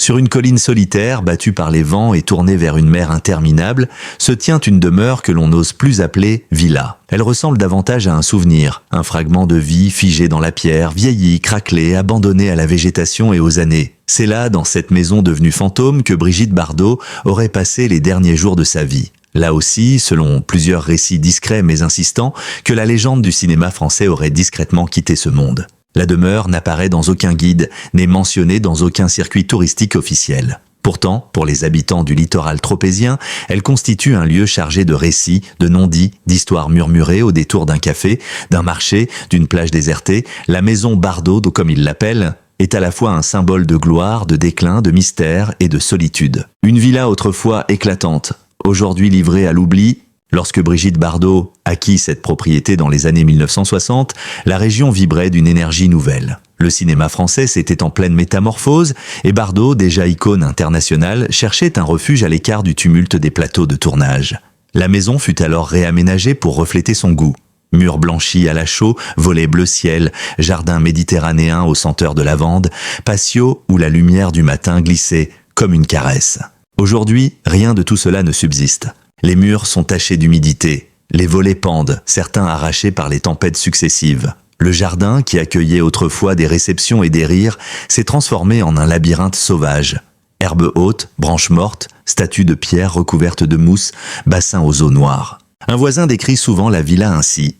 Sur une colline solitaire, battue par les vents et tournée vers une mer interminable, se tient une demeure que l'on n'ose plus appeler villa. Elle ressemble davantage à un souvenir, un fragment de vie figé dans la pierre, vieilli, craquelé, abandonné à la végétation et aux années. C'est là, dans cette maison devenue fantôme, que Brigitte Bardot aurait passé les derniers jours de sa vie. Là aussi, selon plusieurs récits discrets mais insistants, que la légende du cinéma français aurait discrètement quitté ce monde. La demeure n'apparaît dans aucun guide, n'est mentionnée dans aucun circuit touristique officiel. Pourtant, pour les habitants du littoral tropézien, elle constitue un lieu chargé de récits, de non-dits, d'histoires murmurées au détour d'un café, d'un marché, d'une plage désertée. La maison Bardot, comme ils l'appellent, est à la fois un symbole de gloire, de déclin, de mystère et de solitude. Une villa autrefois éclatante, aujourd'hui livrée à l'oubli. Lorsque Brigitte Bardot acquit cette propriété dans les années 1960, la région vibrait d'une énergie nouvelle. Le cinéma français s'était en pleine métamorphose et Bardot, déjà icône internationale, cherchait un refuge à l'écart du tumulte des plateaux de tournage. La maison fut alors réaménagée pour refléter son goût. Murs blanchis à la chaux, volets bleu ciel, jardin méditerranéen aux senteurs de lavande, patio où la lumière du matin glissait comme une caresse. Aujourd'hui, rien de tout cela ne subsiste. Les murs sont tachés d'humidité, les volets pendent, certains arrachés par les tempêtes successives. Le jardin, qui accueillait autrefois des réceptions et des rires, s'est transformé en un labyrinthe sauvage. Herbes hautes, branches mortes, statues de pierre recouvertes de mousse, bassins aux eaux noires. Un voisin décrit souvent la villa ainsi.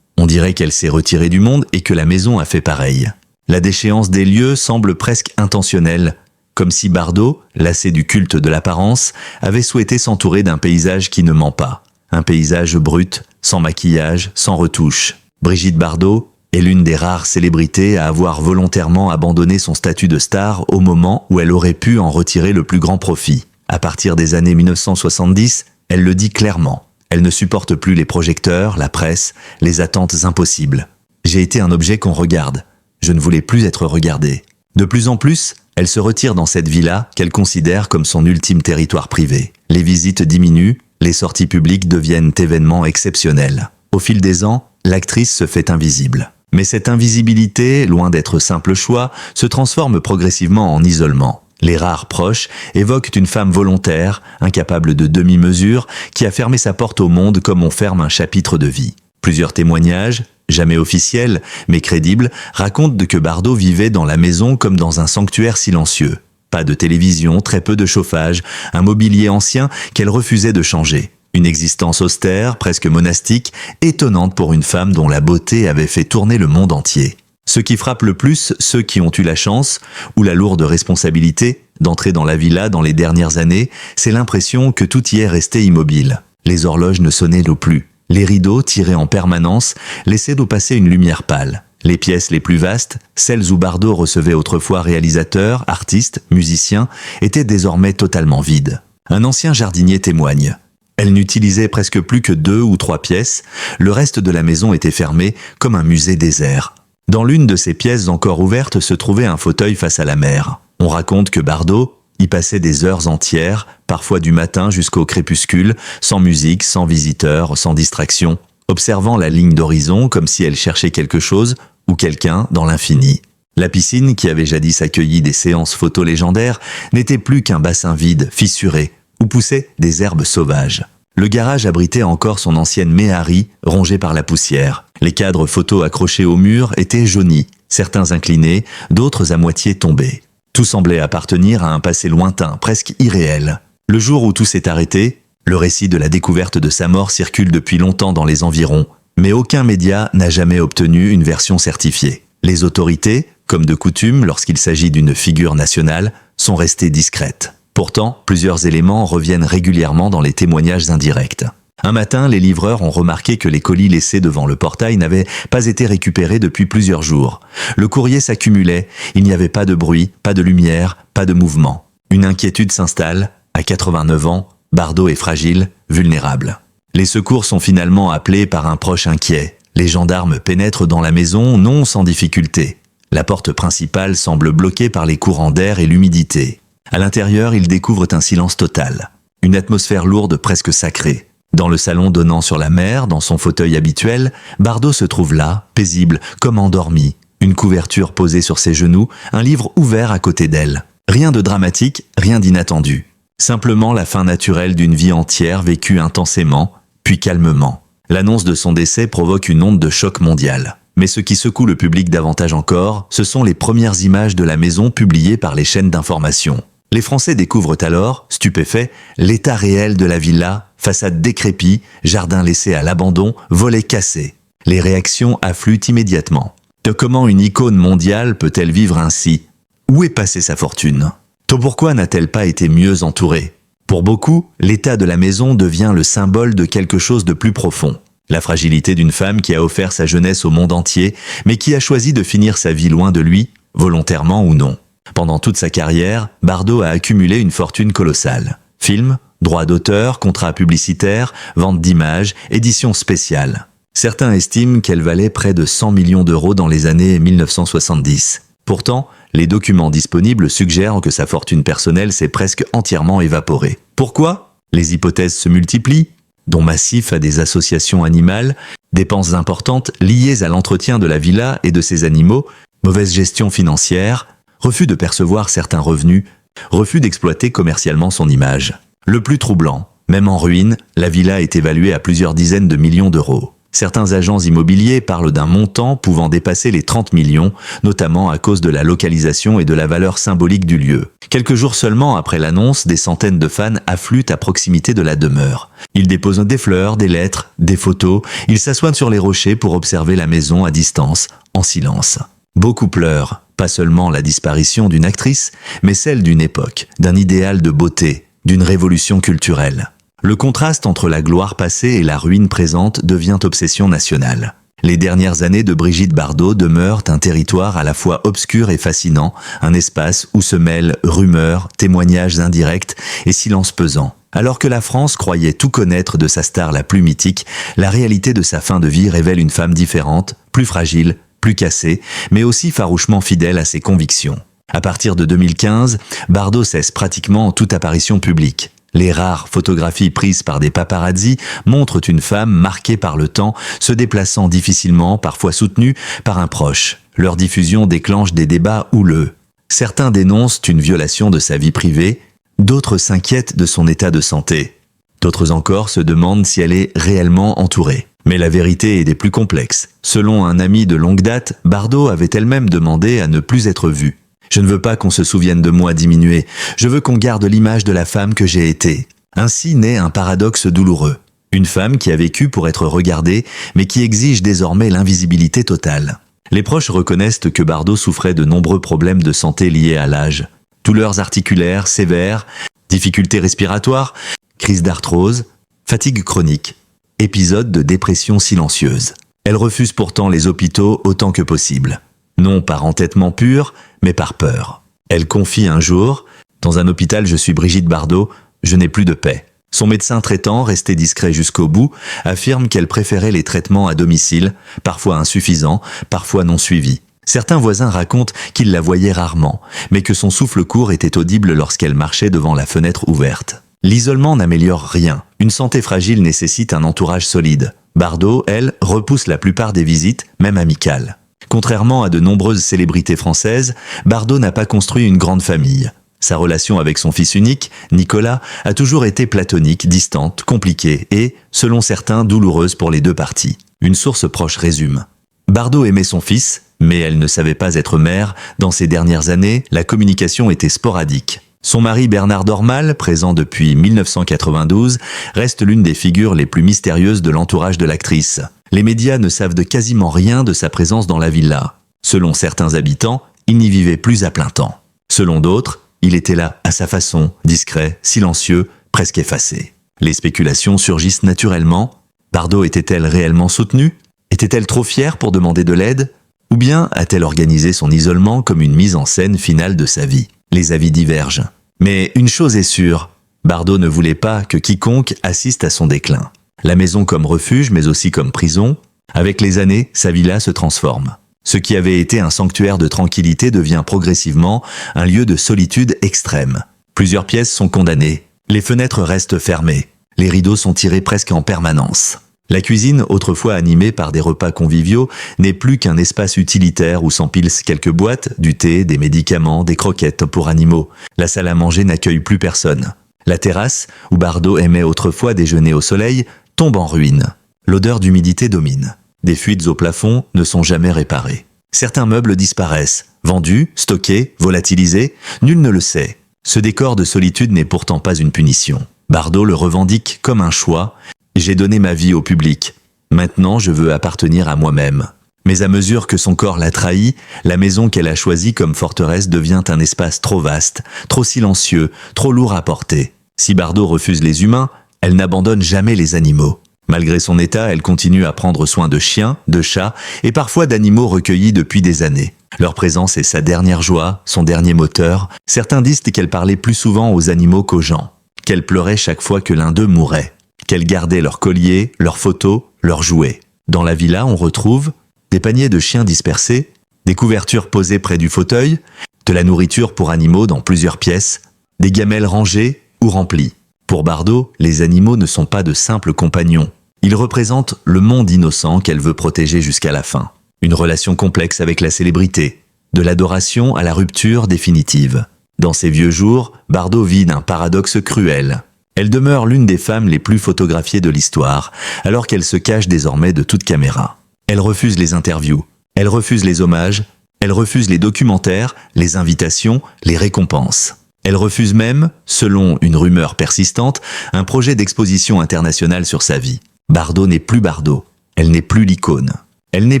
On dirait qu'elle s'est retirée du monde et que la maison a fait pareil. La déchéance des lieux semble presque intentionnelle, comme si Bardot, lassé du culte de l'apparence, avait souhaité s'entourer d'un paysage qui ne ment pas. Un paysage brut, sans maquillage, sans retouche. Brigitte Bardot est l'une des rares célébrités à avoir volontairement abandonné son statut de star au moment où elle aurait pu en retirer le plus grand profit. À partir des années 1970, elle le dit clairement. Elle ne supporte plus les projecteurs, la presse, les attentes impossibles. J'ai été un objet qu'on regarde. Je ne voulais plus être regardée. De plus en plus, elle se retire dans cette villa qu'elle considère comme son ultime territoire privé. Les visites diminuent, les sorties publiques deviennent événements exceptionnels. Au fil des ans, l'actrice se fait invisible. Mais cette invisibilité, loin d'être simple choix, se transforme progressivement en isolement. Les rares proches évoquent une femme volontaire, incapable de demi-mesure, qui a fermé sa porte au monde comme on ferme un chapitre de vie. Plusieurs témoignages, jamais officiels, mais crédibles, racontent que Bardot vivait dans la maison comme dans un sanctuaire silencieux. Pas de télévision, très peu de chauffage, un mobilier ancien qu'elle refusait de changer. Une existence austère, presque monastique, étonnante pour une femme dont la beauté avait fait tourner le monde entier. Ce qui frappe le plus ceux qui ont eu la chance, ou la lourde responsabilité, d'entrer dans la villa dans les dernières années, c'est l'impression que tout y est resté immobile. Les horloges ne sonnaient plus. Les rideaux, tirés en permanence, laissaient d'eau passer une lumière pâle. Les pièces les plus vastes, celles où Bardot recevait autrefois réalisateurs, artistes, musiciens, étaient désormais totalement vides. Un ancien jardinier témoigne. Elle n'utilisait presque plus que 2 ou 3 pièces, le reste de la maison était fermé comme un musée désert. Dans l'une de ces pièces encore ouvertes se trouvait un fauteuil face à la mer. On raconte que Bardot y passait des heures entières, parfois du matin jusqu'au crépuscule, sans musique, sans visiteurs, sans distraction, observant la ligne d'horizon comme si elle cherchait quelque chose ou quelqu'un dans l'infini. La piscine, qui avait jadis accueilli des séances photos légendaires, n'était plus qu'un bassin vide, fissuré, où poussaient des herbes sauvages. Le garage abritait encore son ancienne méhari, rongée par la poussière. Les cadres photos accrochés au mur étaient jaunis, certains inclinés, d'autres à moitié tombés. Tout semblait appartenir à un passé lointain, presque irréel. Le jour où tout s'est arrêté, le récit de la découverte de sa mort circule depuis longtemps dans les environs, mais aucun média n'a jamais obtenu une version certifiée. Les autorités, comme de coutume lorsqu'il s'agit d'une figure nationale, sont restées discrètes. Pourtant, plusieurs éléments reviennent régulièrement dans les témoignages indirects. Un matin, les livreurs ont remarqué que les colis laissés devant le portail n'avaient pas été récupérés depuis plusieurs jours. Le courrier s'accumulait, il n'y avait pas de bruit, pas de lumière, pas de mouvement. Une inquiétude s'installe. À 89 ans, Bardot est fragile, vulnérable. Les secours sont finalement appelés par un proche inquiet. Les gendarmes pénètrent dans la maison, non sans difficulté. La porte principale semble bloquée par les courants d'air et l'humidité. À l'intérieur, ils découvrent un silence total. Une atmosphère lourde, presque sacrée. Dans le salon donnant sur la mer, dans son fauteuil habituel, Bardot se trouve là, paisible, comme endormi. Une couverture posée sur ses genoux, un livre ouvert à côté d'elle. Rien de dramatique, rien d'inattendu. Simplement la fin naturelle d'une vie entière vécue intensément, puis calmement. L'annonce de son décès provoque une onde de choc mondial. Mais ce qui secoue le public davantage encore, ce sont les premières images de la maison publiées par les chaînes d'information. Les Français découvrent alors, stupéfaits, l'état réel de la villa, façade décrépite, jardin laissé à l'abandon, volets cassés. Les réactions affluent immédiatement. Comment une icône mondiale peut-elle vivre ainsi? Où est passée sa fortune? Pourquoi n'a-t-elle pas été mieux entourée? Pour beaucoup, l'état de la maison devient le symbole de quelque chose de plus profond. La fragilité d'une femme qui a offert sa jeunesse au monde entier, mais qui a choisi de finir sa vie loin de lui, volontairement ou non. Pendant toute sa carrière, Bardot a accumulé une fortune colossale. Films, droits d'auteur, contrats publicitaires, vente d'images, éditions spéciales. Certains estiment qu'elle valait près de 100 millions d'euros dans les années 1970. Pourtant, les documents disponibles suggèrent que sa fortune personnelle s'est presque entièrement évaporée. Pourquoi? Les hypothèses se multiplient, dons massifs à des associations animales, dépenses importantes liées à l'entretien de la villa et de ses animaux, mauvaise gestion financière, refus de percevoir certains revenus, refus d'exploiter commercialement son image. Le plus troublant, même en ruine, la villa est évaluée à plusieurs dizaines de millions d'euros. Certains agents immobiliers parlent d'un montant pouvant dépasser les 30 millions, notamment à cause de la localisation et de la valeur symbolique du lieu. Quelques jours seulement après l'annonce, des centaines de fans affluent à proximité de la demeure. Ils déposent des fleurs, des lettres, des photos, ils s'assoient sur les rochers pour observer la maison à distance, en silence. Beaucoup pleurent, pas seulement la disparition d'une actrice, mais celle d'une époque, d'un idéal de beauté, d'une révolution culturelle. Le contraste entre la gloire passée et la ruine présente devient obsession nationale. Les dernières années de Brigitte Bardot demeurent un territoire à la fois obscur et fascinant, un espace où se mêlent rumeurs, témoignages indirects et silence pesant. Alors que la France croyait tout connaître de sa star la plus mythique, la réalité de sa fin de vie révèle une femme différente, plus fragile, plus cassée, mais aussi farouchement fidèle à ses convictions. À partir de 2015, Bardot cesse pratiquement toute apparition publique. Les rares photographies prises par des paparazzis montrent une femme marquée par le temps, se déplaçant difficilement, parfois soutenue par un proche. Leur diffusion déclenche des débats houleux. Certains dénoncent une violation de sa vie privée, d'autres s'inquiètent de son état de santé. D'autres encore se demandent si elle est réellement entourée. Mais la vérité est des plus complexes. Selon un ami de longue date, Bardot avait elle-même demandé à ne plus être vue. Je ne veux pas qu'on se souvienne de moi diminué, je veux qu'on garde l'image de la femme que j'ai été. Ainsi naît un paradoxe douloureux. Une femme qui a vécu pour être regardée, mais qui exige désormais l'invisibilité totale. Les proches reconnaissent que Bardot souffrait de nombreux problèmes de santé liés à l'âge. Douleurs articulaires sévères, difficultés respiratoires, crise d'arthrose, fatigue chronique, épisodes de dépression silencieuse. Elle refuse pourtant les hôpitaux autant que possible. Non par entêtement pur, mais par peur. Elle confie un jour « Dans un hôpital, je suis Brigitte Bardot, je n'ai plus de paix ». Son médecin traitant, resté discret jusqu'au bout, affirme qu'elle préférait les traitements à domicile, parfois insuffisants, parfois non suivis. Certains voisins racontent qu'ils la voyaient rarement, mais que son souffle court était audible lorsqu'elle marchait devant la fenêtre ouverte. L'isolement n'améliore rien. Une santé fragile nécessite un entourage solide. Bardot, elle, repousse la plupart des visites, même amicales. Contrairement à de nombreuses célébrités françaises, Bardot n'a pas construit une grande famille. Sa relation avec son fils unique, Nicolas, a toujours été platonique, distante, compliquée et, selon certains, douloureuse pour les deux parties. Une source proche résume. Bardot aimait son fils, mais elle ne savait pas être mère. Dans ces dernières années, la communication était sporadique. Son mari Bernard Dormal, présent depuis 1992, reste l'une des figures les plus mystérieuses de l'entourage de l'actrice. Les médias ne savent de quasiment rien de sa présence dans la villa. Selon certains habitants, il n'y vivait plus à plein temps. Selon d'autres, il était là à sa façon, discret, silencieux, presque effacé. Les spéculations surgissent naturellement. Bardot était-elle réellement soutenue? Était-elle trop fière pour demander de l'aide? Ou bien a-t-elle organisé son isolement comme une mise en scène finale de sa vie? Les avis divergent. Mais une chose est sûre, Bardot ne voulait pas que quiconque assiste à son déclin. La maison comme refuge, mais aussi comme prison, avec les années, sa villa se transforme. Ce qui avait été un sanctuaire de tranquillité devient progressivement un lieu de solitude extrême. Plusieurs pièces sont condamnées, les fenêtres restent fermées, les rideaux sont tirés presque en permanence. La cuisine, autrefois animée par des repas conviviaux, n'est plus qu'un espace utilitaire où s'empilent quelques boîtes, du thé, des médicaments, des croquettes pour animaux. La salle à manger n'accueille plus personne. La terrasse, où Bardot aimait autrefois déjeuner au soleil, tombe en ruine. L'odeur d'humidité domine. Des fuites au plafond ne sont jamais réparées. Certains meubles disparaissent, vendus, stockés, volatilisés, nul ne le sait. Ce décor de solitude n'est pourtant pas une punition. Bardot le revendique comme un choix. J'ai donné ma vie au public. Maintenant, je veux appartenir à moi-même. Mais à mesure que son corps l'a trahi, la maison qu'elle a choisie comme forteresse devient un espace trop vaste, trop silencieux, trop lourd à porter. Si Bardot refuse les humains, elle n'abandonne jamais les animaux. Malgré son état, elle continue à prendre soin de chiens, de chats et parfois d'animaux recueillis depuis des années. Leur présence est sa dernière joie, son dernier moteur. Certains disent qu'elle parlait plus souvent aux animaux qu'aux gens, qu'elle pleurait chaque fois que l'un d'eux mourait, qu'elle gardait leurs colliers, leurs photos, leurs jouets. Dans la villa, on retrouve des paniers de chiens dispersés, des couvertures posées près du fauteuil, de la nourriture pour animaux dans plusieurs pièces, des gamelles rangées ou remplies. Pour Bardot, les animaux ne sont pas de simples compagnons. Ils représentent le monde innocent qu'elle veut protéger jusqu'à la fin. Une relation complexe avec la célébrité, de l'adoration à la rupture définitive. Dans ses vieux jours, Bardot vit d'un paradoxe cruel. Elle demeure l'une des femmes les plus photographiées de l'histoire, alors qu'elle se cache désormais de toute caméra. Elle refuse les interviews, elle refuse les hommages, elle refuse les documentaires, les invitations, les récompenses. Elle refuse même, selon une rumeur persistante, un projet d'exposition internationale sur sa vie. Bardot n'est plus Bardot, elle n'est plus l'icône. Elle n'est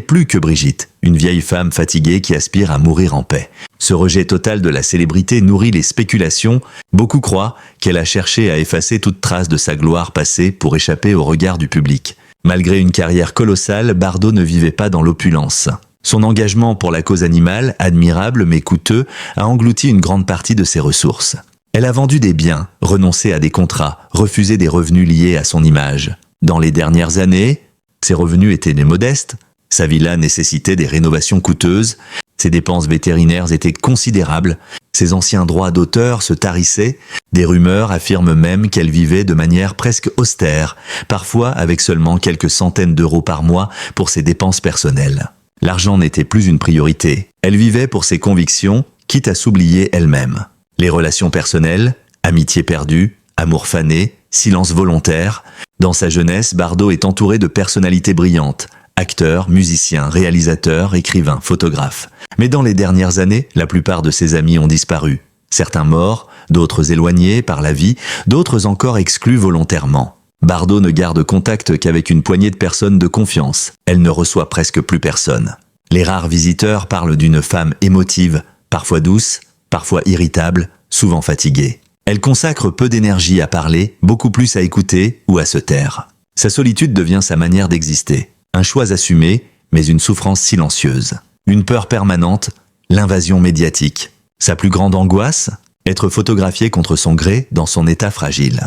plus que Brigitte, une vieille femme fatiguée qui aspire à mourir en paix. Ce rejet total de la célébrité nourrit les spéculations. Beaucoup croient qu'elle a cherché à effacer toute trace de sa gloire passée pour échapper au regard du public. Malgré une carrière colossale, Bardot ne vivait pas dans l'opulence. Son engagement pour la cause animale, admirable mais coûteux, a englouti une grande partie de ses ressources. Elle a vendu des biens, renoncé à des contrats, refusé des revenus liés à son image. Dans les dernières années, ses revenus étaient modestes, sa villa nécessitait des rénovations coûteuses, ses dépenses vétérinaires étaient considérables, ses anciens droits d'auteur se tarissaient, des rumeurs affirment même qu'elle vivait de manière presque austère, parfois avec seulement quelques centaines d'euros par mois pour ses dépenses personnelles. L'argent n'était plus une priorité. Elle vivait pour ses convictions, quitte à s'oublier elle-même. Les relations personnelles, amitié perdue, amour fané, silence volontaire. Dans sa jeunesse, Bardot est entouré de personnalités brillantes. Acteurs, musiciens, réalisateurs, écrivains, photographes. Mais dans les dernières années, la plupart de ses amis ont disparu. Certains morts, d'autres éloignés par la vie, d'autres encore exclus volontairement. Bardot ne garde contact qu'avec une poignée de personnes de confiance. Elle ne reçoit presque plus personne. Les rares visiteurs parlent d'une femme émotive, parfois douce, parfois irritable, souvent fatiguée. Elle consacre peu d'énergie à parler, beaucoup plus à écouter ou à se taire. Sa solitude devient sa manière d'exister. Un choix assumé, mais une souffrance silencieuse. Une peur permanente, l'invasion médiatique. Sa plus grande angoisse, être photographiée contre son gré dans son état fragile.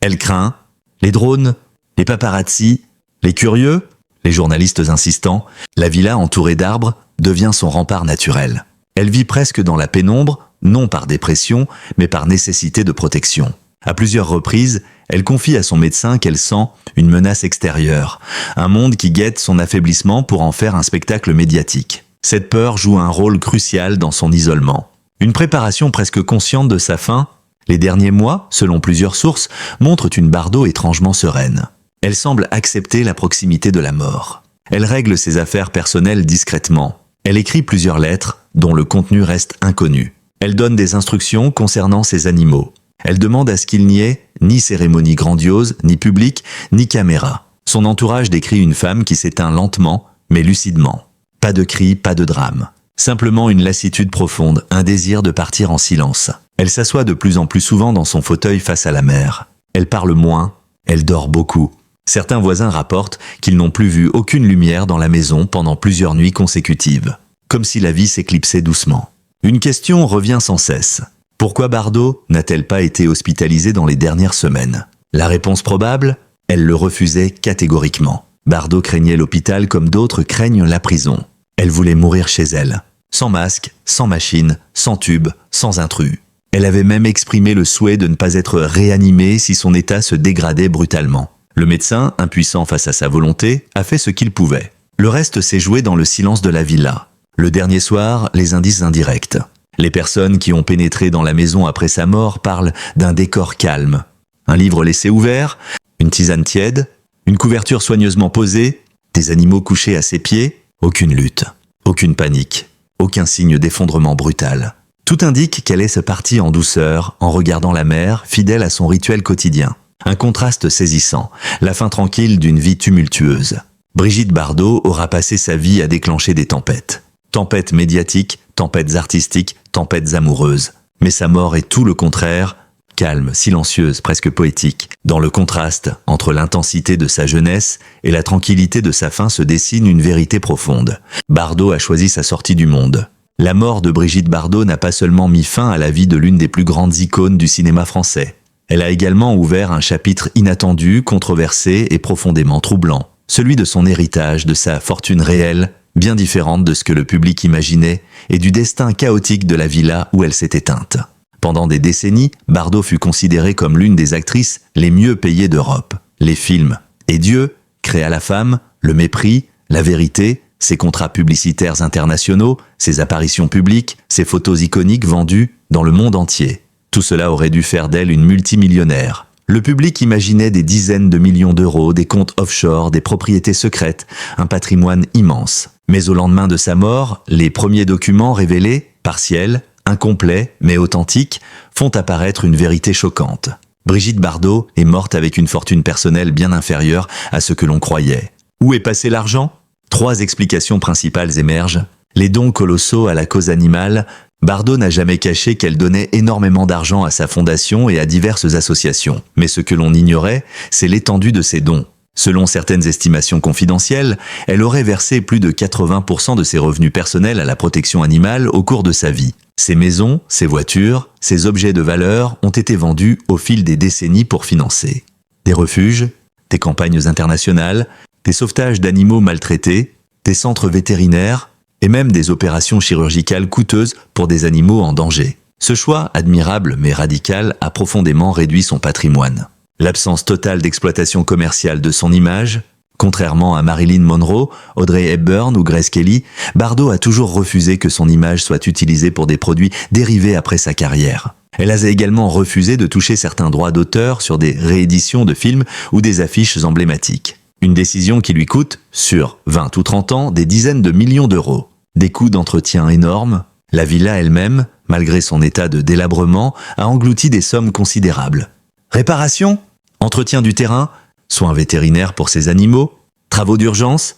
Elle craint les drones, les paparazzis, les curieux, les journalistes insistants. La villa entourée d'arbres devient son rempart naturel. Elle vit presque dans la pénombre, non par dépression, mais par nécessité de protection. À plusieurs reprises, elle confie à son médecin qu'elle sent une menace extérieure, un monde qui guette son affaiblissement pour en faire un spectacle médiatique. Cette peur joue un rôle crucial dans son isolement. Une préparation presque consciente de sa fin. Les derniers mois, selon plusieurs sources, montrent une Bardot étrangement sereine. Elle semble accepter la proximité de la mort. Elle règle ses affaires personnelles discrètement. Elle écrit plusieurs lettres, dont le contenu reste inconnu. Elle donne des instructions concernant ses animaux. Elle demande à ce qu'il n'y ait ni cérémonie grandiose, ni public, ni caméra. Son entourage décrit une femme qui s'éteint lentement, mais lucidement. Pas de cris, pas de drame. Simplement une lassitude profonde, un désir de partir en silence. Elle s'assoit de plus en plus souvent dans son fauteuil face à la mer. Elle parle moins, elle dort beaucoup. Certains voisins rapportent qu'ils n'ont plus vu aucune lumière dans la maison pendant plusieurs nuits consécutives. Comme si la vie s'éclipsait doucement. Une question revient sans cesse. Pourquoi Bardot n'a-t-elle pas été hospitalisée dans les dernières semaines? La réponse probable, elle le refusait catégoriquement. Bardot craignait l'hôpital comme d'autres craignent la prison. Elle voulait mourir chez elle. Sans masque, sans machine, sans tube, sans intrus. Elle avait même exprimé le souhait de ne pas être réanimée si son état se dégradait brutalement. Le médecin, impuissant face à sa volonté, a fait ce qu'il pouvait. Le reste s'est joué dans le silence de la villa. Le dernier soir, les indices indirects. Les personnes qui ont pénétré dans la maison après sa mort parlent d'un décor calme. Un livre laissé ouvert, une tisane tiède, une couverture soigneusement posée, des animaux couchés à ses pieds, aucune lutte, aucune panique, aucun signe d'effondrement brutal. Tout indique qu'elle est partie en douceur, en regardant la mer, fidèle à son rituel quotidien. Un contraste saisissant, la fin tranquille d'une vie tumultueuse. Brigitte Bardot aura passé sa vie à déclencher des tempêtes. Tempêtes médiatiques, tempêtes artistiques, tempêtes amoureuses. Mais sa mort est tout le contraire, calme, silencieuse, presque poétique. Dans le contraste entre l'intensité de sa jeunesse et la tranquillité de sa fin se dessine une vérité profonde. Bardot a choisi sa sortie du monde. La mort de Brigitte Bardot n'a pas seulement mis fin à la vie de l'une des plus grandes icônes du cinéma français. Elle a également ouvert un chapitre inattendu, controversé et profondément troublant. Celui de son héritage, de sa fortune réelle, bien différente de ce que le public imaginait, et du destin chaotique de la villa où elle s'est éteinte. Pendant des décennies, Bardot fut considérée comme l'une des actrices les mieux payées d'Europe. Les films et Dieu, Créa la femme, Le mépris, La vérité, ses contrats publicitaires internationaux, ses apparitions publiques, ses photos iconiques vendues dans le monde entier. Tout cela aurait dû faire d'elle une multimillionnaire. Le public imaginait des dizaines de millions d'euros, des comptes offshore, des propriétés secrètes, un patrimoine immense. Mais au lendemain de sa mort, les premiers documents révélés, partiels, incomplets mais authentiques, font apparaître une vérité choquante. Brigitte Bardot est morte avec une fortune personnelle bien inférieure à ce que l'on croyait. Où est passé l'argent ? 3 explications principales émergent. Les dons colossaux à la cause animale. Bardot n'a jamais caché qu'elle donnait énormément d'argent à sa fondation et à diverses associations. Mais ce que l'on ignorait, c'est l'étendue de ces dons. Selon certaines estimations confidentielles, elle aurait versé plus de 80% de ses revenus personnels à la protection animale au cours de sa vie. Ses maisons, ses voitures, ses objets de valeur ont été vendus au fil des décennies pour financer des refuges, des campagnes internationales, des sauvetages d'animaux maltraités, des centres vétérinaires et même des opérations chirurgicales coûteuses pour des animaux en danger. Ce choix, admirable mais radical, a profondément réduit son patrimoine. L'absence totale d'exploitation commerciale de son image, contrairement à Marilyn Monroe, Audrey Hepburn ou Grace Kelly, Bardot a toujours refusé que son image soit utilisée pour des produits dérivés après sa carrière. Elle a également refusé de toucher certains droits d'auteur sur des rééditions de films ou des affiches emblématiques. Une décision qui lui coûte, sur 20 ou 30 ans, des dizaines de millions d'euros. Des coûts d'entretien énormes. La villa elle-même, malgré son état de délabrement, a englouti des sommes considérables. Réparation, entretien du terrain, soins vétérinaires pour ses animaux, travaux d'urgence,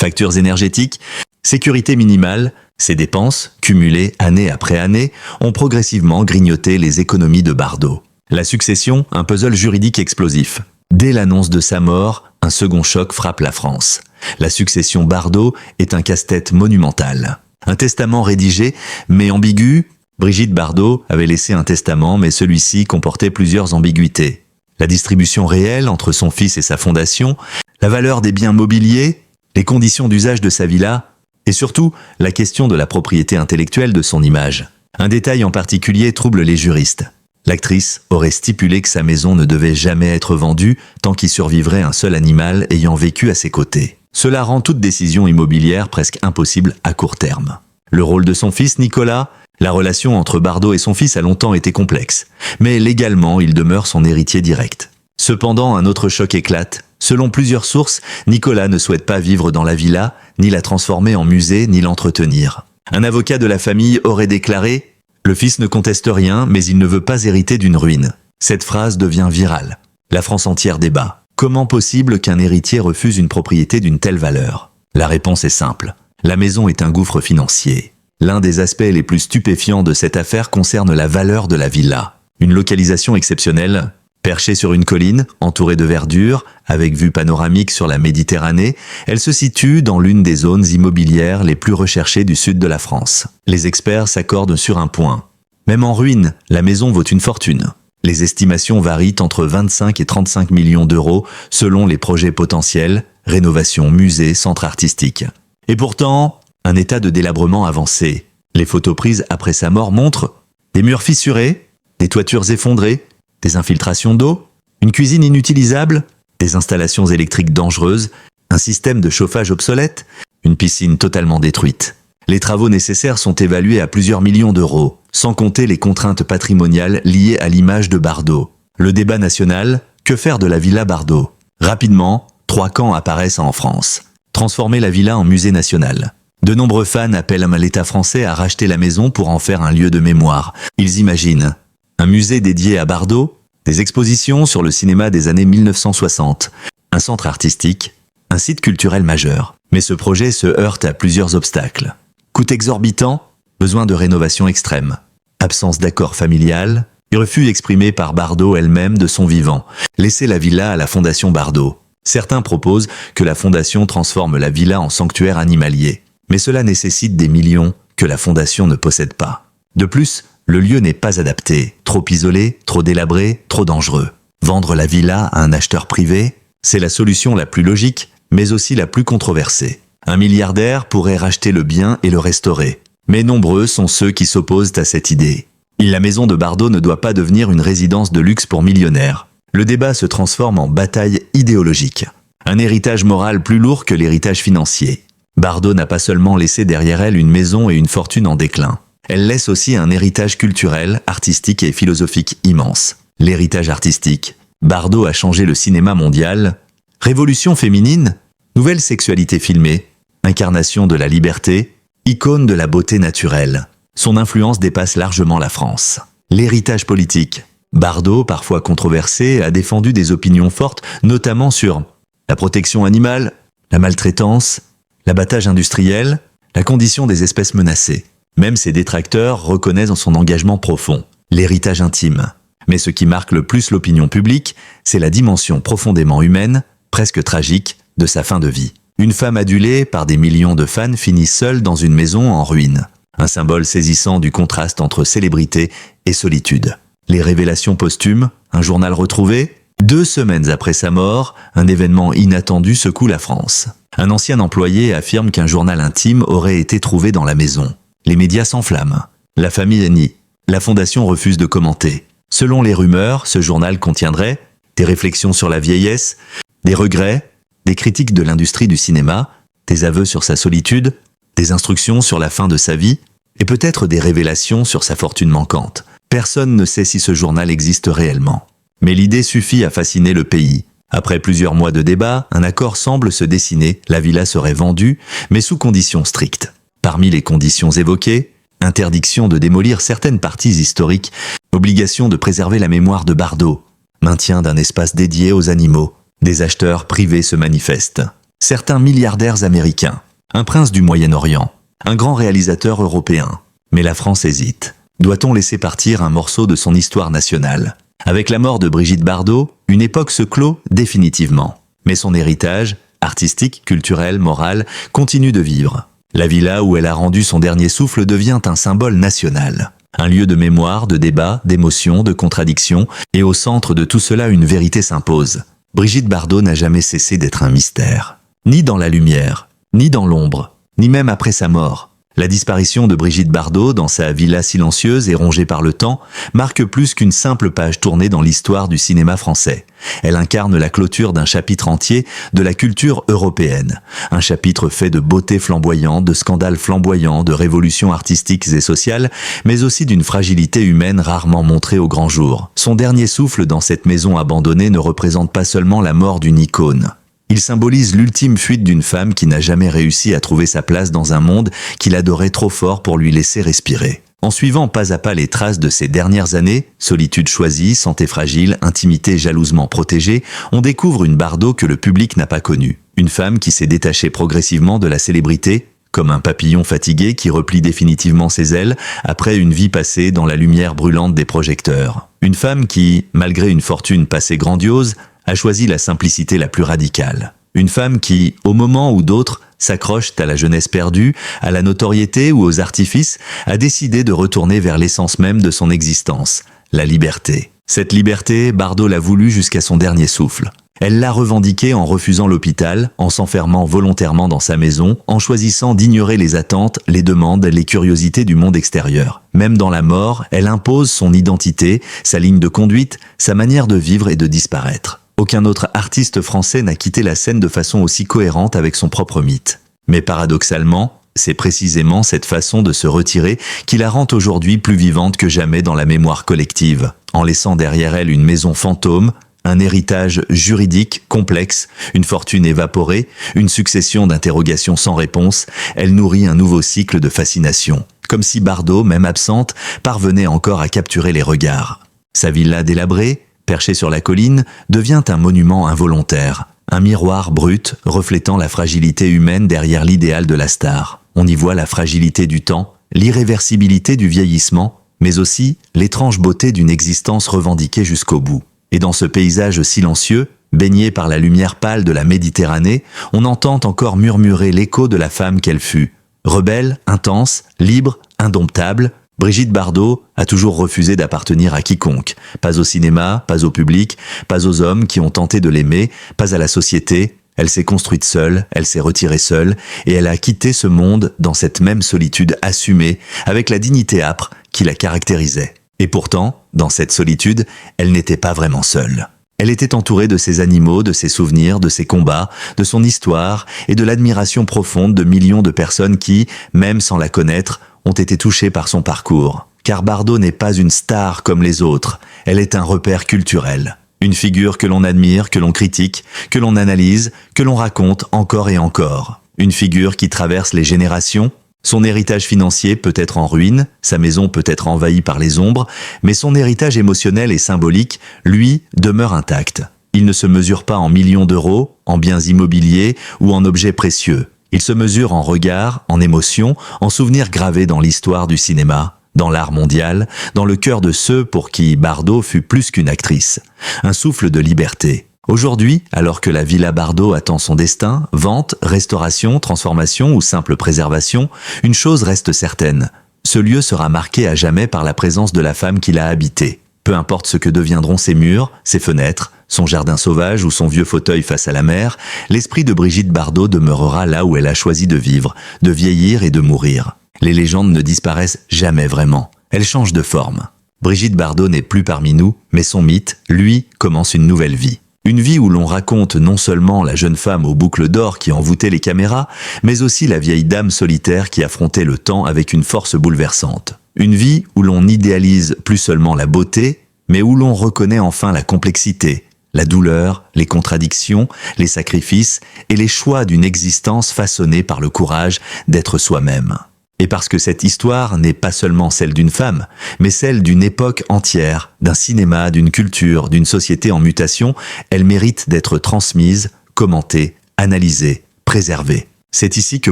factures énergétiques, sécurité minimale, ces dépenses, cumulées année après année, ont progressivement grignoté les économies de Bardot. La succession, un puzzle juridique explosif. Dès l'annonce de sa mort, un second choc frappe la France. La succession Bardot est un casse-tête monumental. Un testament rédigé, mais ambigu. Brigitte Bardot avait laissé un testament, mais celui-ci comportait plusieurs ambiguïtés. La distribution réelle entre son fils et sa fondation, la valeur des biens mobiliers, les conditions d'usage de sa villa, et surtout la question de la propriété intellectuelle de son image. Un détail en particulier trouble les juristes. L'actrice aurait stipulé que sa maison ne devait jamais être vendue tant qu'il survivrait un seul animal ayant vécu à ses côtés. Cela rend toute décision immobilière presque impossible à court terme. Le rôle de son fils Nicolas, la relation entre Bardot et son fils a longtemps été complexe, mais légalement il demeure son héritier direct. Cependant, un autre choc éclate. Selon plusieurs sources, Nicolas ne souhaite pas vivre dans la villa, ni la transformer en musée, ni l'entretenir. Un avocat de la famille aurait déclaré « Le fils ne conteste rien, mais il ne veut pas hériter d'une ruine ». Cette phrase devient virale. La France entière débat. Comment possible qu'un héritier refuse une propriété d'une telle valeur ? La réponse est simple. La maison est un gouffre financier. L'un des aspects les plus stupéfiants de cette affaire concerne la valeur de la villa. Une localisation exceptionnelle, perchée sur une colline, entourée de verdure, avec vue panoramique sur la Méditerranée, elle se situe dans l'une des zones immobilières les plus recherchées du sud de la France. Les experts s'accordent sur un point. Même en ruine, la maison vaut une fortune. Les estimations varient entre 25 et 35 millions d'euros selon les projets potentiels, rénovation, musée, centre artistique. Et pourtant, un état de délabrement avancé. Les photos prises après sa mort montrent des murs fissurés, des toitures effondrées, des infiltrations d'eau, une cuisine inutilisable, des installations électriques dangereuses, un système de chauffage obsolète, une piscine totalement détruite. Les travaux nécessaires sont évalués à plusieurs millions d'euros, sans compter les contraintes patrimoniales liées à l'image de Bardot. Le débat national, que faire de la villa Bardot? Rapidement, 3 camps apparaissent en France. Transformer la villa en musée national. De nombreux fans appellent l'État français à racheter la maison pour en faire un lieu de mémoire. Ils imaginent un musée dédié à Bardot, des expositions sur le cinéma des années 1960, un centre artistique, un site culturel majeur. Mais ce projet se heurte à plusieurs obstacles. Coût exorbitant, besoin de rénovation extrême, absence d'accord familial, refus exprimé par Bardot elle-même de son vivant, laisser la villa à la Fondation Bardot. Certains proposent que la Fondation transforme la villa en sanctuaire animalier, mais cela nécessite des millions que la Fondation ne possède pas. De plus, le lieu n'est pas adapté, trop isolé, trop délabré, trop dangereux. Vendre la villa à un acheteur privé, c'est la solution la plus logique, mais aussi la plus controversée. Un milliardaire pourrait racheter le bien et le restaurer. Mais nombreux sont ceux qui s'opposent à cette idée. La maison de Bardot ne doit pas devenir une résidence de luxe pour millionnaires. Le débat se transforme en bataille idéologique. Un héritage moral plus lourd que l'héritage financier. Bardot n'a pas seulement laissé derrière elle une maison et une fortune en déclin. Elle laisse aussi un héritage culturel, artistique et philosophique immense. L'héritage artistique. Bardot a changé le cinéma mondial. Révolution féminine, nouvelle sexualité filmée, incarnation de la liberté, icône de la beauté naturelle. Son influence dépasse largement la France. L'héritage politique. Bardot, parfois controversé, a défendu des opinions fortes, notamment sur la protection animale, la maltraitance, l'abattage industriel, la condition des espèces menacées. Même ses détracteurs reconnaissent son engagement profond, l'héritage intime. Mais ce qui marque le plus l'opinion publique, c'est la dimension profondément humaine, presque tragique, de sa fin de vie. Une femme adulée par des millions de fans finit seule dans une maison en ruine. Un symbole saisissant du contraste entre célébrité et solitude. Les révélations posthumes, un journal retrouvé, 2 semaines après sa mort, un événement inattendu secoue la France. Un ancien employé affirme qu'un journal intime aurait été trouvé dans la maison. Les médias s'enflamment. La famille nie. La fondation refuse de commenter. Selon les rumeurs, ce journal contiendrait des réflexions sur la vieillesse, des regrets, des critiques de l'industrie du cinéma, des aveux sur sa solitude, des instructions sur la fin de sa vie, et peut-être des révélations sur sa fortune manquante. Personne ne sait si ce journal existe réellement. Mais l'idée suffit à fasciner le pays. Après plusieurs mois de débats, un accord semble se dessiner, la villa serait vendue, mais sous conditions strictes. Parmi les conditions évoquées, interdiction de démolir certaines parties historiques, obligation de préserver la mémoire de Bardot, maintien d'un espace dédié aux animaux. Des acheteurs privés se manifestent. Certains milliardaires américains, un prince du Moyen-Orient, un grand réalisateur européen. Mais la France hésite. Doit-on laisser partir un morceau de son histoire nationale? Avec la mort de Brigitte Bardot, une époque se clôt définitivement. Mais son héritage, artistique, culturel, moral, continue de vivre. La villa où elle a rendu son dernier souffle devient un symbole national. Un lieu de mémoire, de débat, d'émotion, de contradiction, et au centre de tout cela une vérité s'impose. Brigitte Bardot n'a jamais cessé d'être un mystère. Ni dans la lumière, ni dans l'ombre, ni même après sa mort. La disparition de Brigitte Bardot dans sa villa silencieuse et rongée par le temps marque plus qu'une simple page tournée dans l'histoire du cinéma français. Elle incarne la clôture d'un chapitre entier de la culture européenne. Un chapitre fait de beauté flamboyante, de scandales flamboyants, de révolutions artistiques et sociales, mais aussi d'une fragilité humaine rarement montrée au grand jour. Son dernier souffle dans cette maison abandonnée ne représente pas seulement la mort d'une icône. Il symbolise l'ultime fuite d'une femme qui n'a jamais réussi à trouver sa place dans un monde qu'il adorait trop fort pour lui laisser respirer. En suivant pas à pas les traces de ces dernières années, solitude choisie, santé fragile, intimité jalousement protégée, on découvre une Bardot que le public n'a pas connue. Une femme qui s'est détachée progressivement de la célébrité, comme un papillon fatigué qui replie définitivement ses ailes après une vie passée dans la lumière brûlante des projecteurs. Une femme qui, malgré une fortune passée grandiose, a choisi la simplicité la plus radicale. Une femme qui, au moment où d'autres s'accrochent à la jeunesse perdue, à la notoriété ou aux artifices, a décidé de retourner vers l'essence même de son existence, la liberté. Cette liberté, Bardot l'a voulue jusqu'à son dernier souffle. Elle l'a revendiquée en refusant l'hôpital, en s'enfermant volontairement dans sa maison, en choisissant d'ignorer les attentes, les demandes, les curiosités du monde extérieur. Même dans la mort, elle impose son identité, sa ligne de conduite, sa manière de vivre et de disparaître. Aucun autre artiste français n'a quitté la scène de façon aussi cohérente avec son propre mythe. Mais paradoxalement, c'est précisément cette façon de se retirer qui la rend aujourd'hui plus vivante que jamais dans la mémoire collective, en laissant derrière elle une maison fantôme, un héritage juridique complexe, une fortune évaporée, une succession d'interrogations sans réponse. Elle nourrit un nouveau cycle de fascination, comme si Bardot, même absente, parvenait encore à capturer les regards. Sa villa délabrée, perchée sur la colline, devient un monument involontaire, un miroir brut reflétant la fragilité humaine derrière l'idéal de la star. On y voit la fragilité du temps, l'irréversibilité du vieillissement, mais aussi l'étrange beauté d'une existence revendiquée jusqu'au bout. Et dans ce paysage silencieux, baigné par la lumière pâle de la Méditerranée, on entend encore murmurer l'écho de la femme qu'elle fut. Rebelle, intense, libre, indomptable, Brigitte Bardot a toujours refusé d'appartenir à quiconque. Pas au cinéma, pas au public, pas aux hommes qui ont tenté de l'aimer, pas à la société. Elle s'est construite seule, elle s'est retirée seule, et elle a quitté ce monde dans cette même solitude assumée, avec la dignité âpre qui la caractérisait. Et pourtant, dans cette solitude, elle n'était pas vraiment seule. Elle était entourée de ses animaux, de ses souvenirs, de ses combats, de son histoire et de l'admiration profonde de millions de personnes qui, même sans la connaître, ont été touchées par son parcours. Car Bardot n'est pas une star comme les autres, elle est un repère culturel. Une figure que l'on admire, que l'on critique, que l'on analyse, que l'on raconte encore et encore. Une figure qui traverse les générations. Son héritage financier peut être en ruine, sa maison peut être envahie par les ombres, mais son héritage émotionnel et symbolique, lui, demeure intact. Il ne se mesure pas en millions d'euros, en biens immobiliers ou en objets précieux. Il se mesure en regards, en émotions, en souvenirs gravés dans l'histoire du cinéma, dans l'art mondial, dans le cœur de ceux pour qui Bardot fut plus qu'une actrice. Un souffle de liberté. Aujourd'hui, alors que la Villa Bardot attend son destin, vente, restauration, transformation ou simple préservation, une chose reste certaine. Ce lieu sera marqué à jamais par la présence de la femme qui l'a habité. Peu importe ce que deviendront ses murs, ses fenêtres, son jardin sauvage ou son vieux fauteuil face à la mer, l'esprit de Brigitte Bardot demeurera là où elle a choisi de vivre, de vieillir et de mourir. Les légendes ne disparaissent jamais vraiment. Elles changent de forme. Brigitte Bardot n'est plus parmi nous, mais son mythe, lui, commence une nouvelle vie. Une vie où l'on raconte non seulement la jeune femme aux boucles d'or qui envoûtait les caméras, mais aussi la vieille dame solitaire qui affrontait le temps avec une force bouleversante. Une vie où l'on idéalise plus seulement la beauté, mais où l'on reconnaît enfin la complexité, la douleur, les contradictions, les sacrifices et les choix d'une existence façonnée par le courage d'être soi-même. Et parce que cette histoire n'est pas seulement celle d'une femme, mais celle d'une époque entière, d'un cinéma, d'une culture, d'une société en mutation, elle mérite d'être transmise, commentée, analysée, préservée. C'est ici que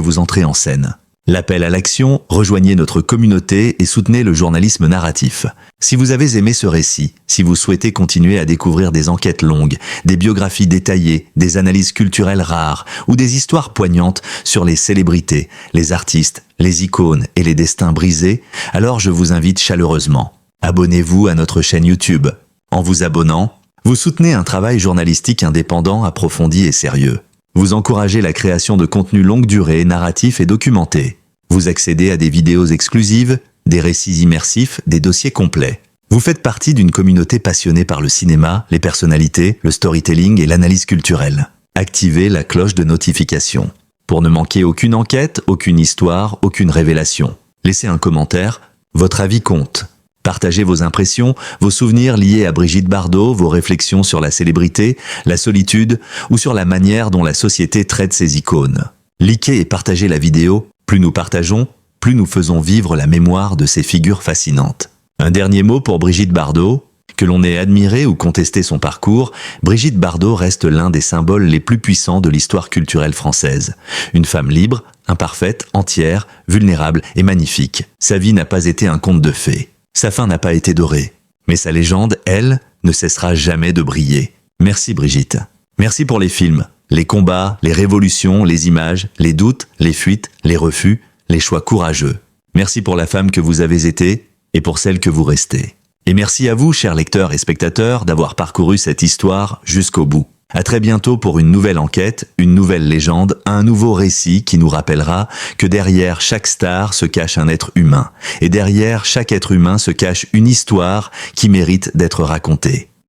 vous entrez en scène. L'appel à l'action, rejoignez notre communauté et soutenez le journalisme narratif. Si vous avez aimé ce récit, si vous souhaitez continuer à découvrir des enquêtes longues, des biographies détaillées, des analyses culturelles rares ou des histoires poignantes sur les célébrités, les artistes, les icônes et les destins brisés, alors je vous invite chaleureusement. Abonnez-vous à notre chaîne YouTube. En vous abonnant, vous soutenez un travail journalistique indépendant, approfondi et sérieux. Vous encouragez la création de contenus longue durée, narratifs et documentés. Vous accédez à des vidéos exclusives, des récits immersifs, des dossiers complets. Vous faites partie d'une communauté passionnée par le cinéma, les personnalités, le storytelling et l'analyse culturelle. Activez la cloche de notification pour ne manquer aucune enquête, aucune histoire, aucune révélation. Laissez un commentaire, votre avis compte. Partagez vos impressions, vos souvenirs liés à Brigitte Bardot, vos réflexions sur la célébrité, la solitude ou sur la manière dont la société traite ses icônes. Likez et partagez la vidéo, plus nous partageons, plus nous faisons vivre la mémoire de ces figures fascinantes. Un dernier mot pour Brigitte Bardot. Que l'on ait admiré ou contesté son parcours, Brigitte Bardot reste l'un des symboles les plus puissants de l'histoire culturelle française. Une femme libre, imparfaite, entière, vulnérable et magnifique. Sa vie n'a pas été un conte de fées. Sa fin n'a pas été dorée. Mais sa légende, elle, ne cessera jamais de briller. Merci Brigitte. Merci pour les films, les combats, les révolutions, les images, les doutes, les fuites, les refus, les choix courageux. Merci pour la femme que vous avez été et pour celle que vous restez. Et merci à vous, chers lecteurs et spectateurs, d'avoir parcouru cette histoire jusqu'au bout. À très bientôt pour une nouvelle enquête, une nouvelle légende, un nouveau récit qui nous rappellera que derrière chaque star se cache un être humain. Et derrière chaque être humain se cache une histoire qui mérite d'être racontée.